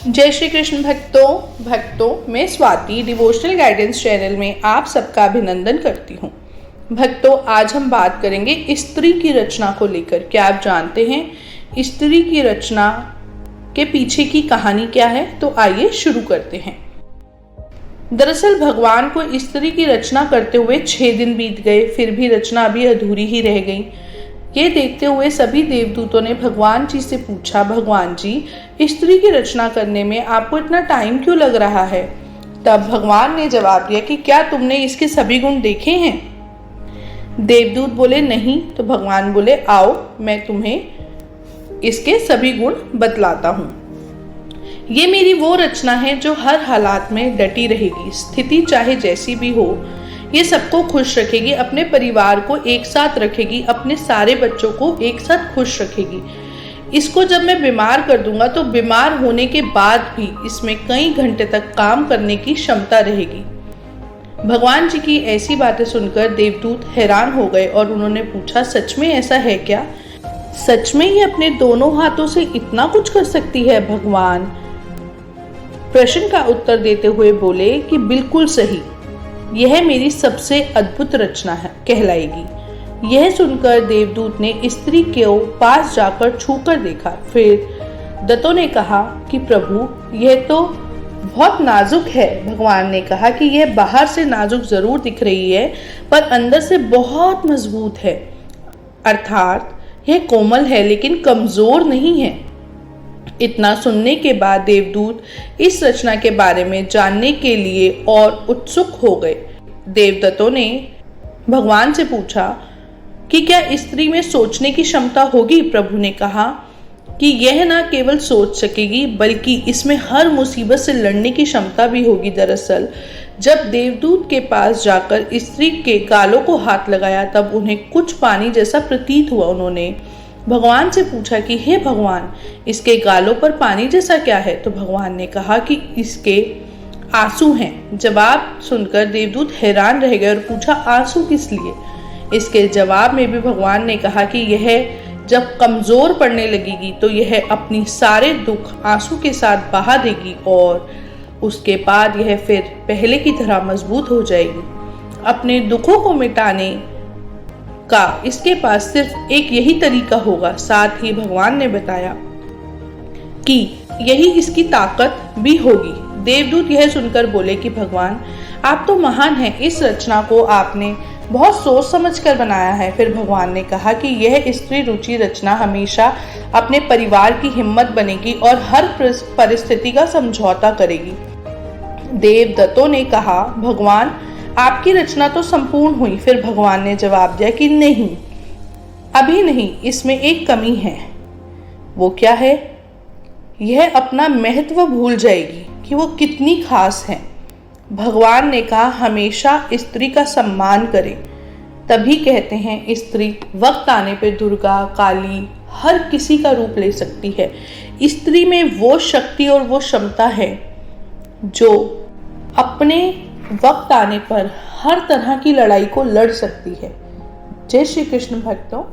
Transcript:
जय श्री कृष्ण भक्तों मैं स्वाति डिवोशनल गाइडेंस चैनल में आप सबका अभिनंदन करती हूँ। भक्तों, आज हम बात करेंगे स्त्री की रचना को लेकर। क्या आप जानते हैं स्त्री की रचना के पीछे की कहानी क्या है? तो आइए शुरू करते हैं। दरअसल भगवान को स्त्री की रचना करते हुए 6 दिन बीत गए, फिर भी रचना अभी अधूरी ही रह गई। ये देखते हुए सभी देवदूतों ने भगवान जी से पूछा, भगवान जी, स्त्री की रचना करने में आपको इतना टाइम क्यों लग रहा है? तब भगवान ने जवाब दिया कि क्या तुमने इसके सभी गुण देखे हैं? देवदूत बोले नहीं। तो भगवान बोले, आओ मैं तुम्हें इसके सभी गुण बतलाता हूँ। ये मेरी वो रचना है जो हर हालात में डटी रहेगी, स्थिति चाहे जैसी भी हो। ये सबको खुश रखेगी, अपने परिवार को एक साथ रखेगी, अपने सारे बच्चों को एक साथ खुश रखेगी। इसको जब मैं बीमार कर दूंगा तो बीमार होने के बाद भी इसमें कई घंटे तक काम करने की क्षमता रहेगी। भगवान जी की ऐसी बातें सुनकर देवदूत हैरान हो गए और उन्होंने पूछा, सच में ऐसा है क्या? सच में ये अपने दोनों हाथों से इतना कुछ कर सकती है? भगवान प्रश्न का उत्तर देते हुए बोले कि बिल्कुल सही, यह मेरी सबसे अद्भुत रचना है कहलाएगी। यह सुनकर देवदूत ने स्त्री के पास जाकर छूकर देखा। फिर दत्तों ने कहा कि प्रभु, यह तो बहुत नाजुक है। भगवान ने कहा कि यह बाहर से नाजुक जरूर दिख रही है, पर अंदर से बहुत मजबूत है। अर्थात यह कोमल है लेकिन कमजोर नहीं है। इतना सुनने के बाद देवदूत इस रचना के बारे में जानने के लिए और उत्सुक हो गए। देवदत्तों ने भगवान से पूछा कि क्या स्त्री में सोचने की क्षमता होगी? प्रभु ने कहा कि यह न केवल सोच सकेगी बल्कि इसमें हर मुसीबत से लड़ने की क्षमता भी होगी। दरअसल जब देवदूत के पास जाकर स्त्री के गालों को हाथ लगाया तब उन्हें कुछ पानी जैसा प्रतीत हुआ। उन्होंने भगवान से पूछा कि हे भगवान, इसके गालों पर पानी जैसा क्या है? तो भगवान ने कहा कि इसके आंसू हैं। जवाब सुनकर देवदूत हैरान रह गए और पूछा, आंसू किस लिए? इसके जवाब में भी भगवान ने कहा कि यह जब कमजोर पड़ने लगेगी तो यह अपनी सारे दुख आंसू के साथ बहा देगी और उसके बाद यह फिर पहले की तरह मजबूत हो जाएगी। अपने दुखों को मिटाने का इसके पास सिर्फ एक यही तरीका होगा। साथ ही भगवान ने बताया कि यही इसकी ताकत भी होगी। देवदूत यह सुनकर बोले कि भगवान, आप तो महान हैं, इस रचना को आपने बहुत सोच समझ कर बनाया है। फिर भगवान ने कहा कि यह स्त्री रुचि रचना हमेशा अपने परिवार की हिम्मत बनेगी और हर परिस्थिति का समझौता करेगी। देवदत्तों ने कहा, भगवान, आपकी रचना तो संपूर्ण हुई। फिर भगवान ने जवाब दिया कि नहीं, अभी नहीं, इसमें एक कमी है। वो क्या है? यह अपना महत्व भूल जाएगी कि वो कितनी खास है। भगवान ने कहा, हमेशा स्त्री का सम्मान करें। तभी कहते हैं स्त्री वक्त आने पे दुर्गा, काली, हर किसी का रूप ले सकती है। स्त्री में वो शक्ति और वो क्षमता है जो अपने वक्त आने पर हर तरह की लड़ाई को लड़ सकती है। जय श्री कृष्ण भक्तों।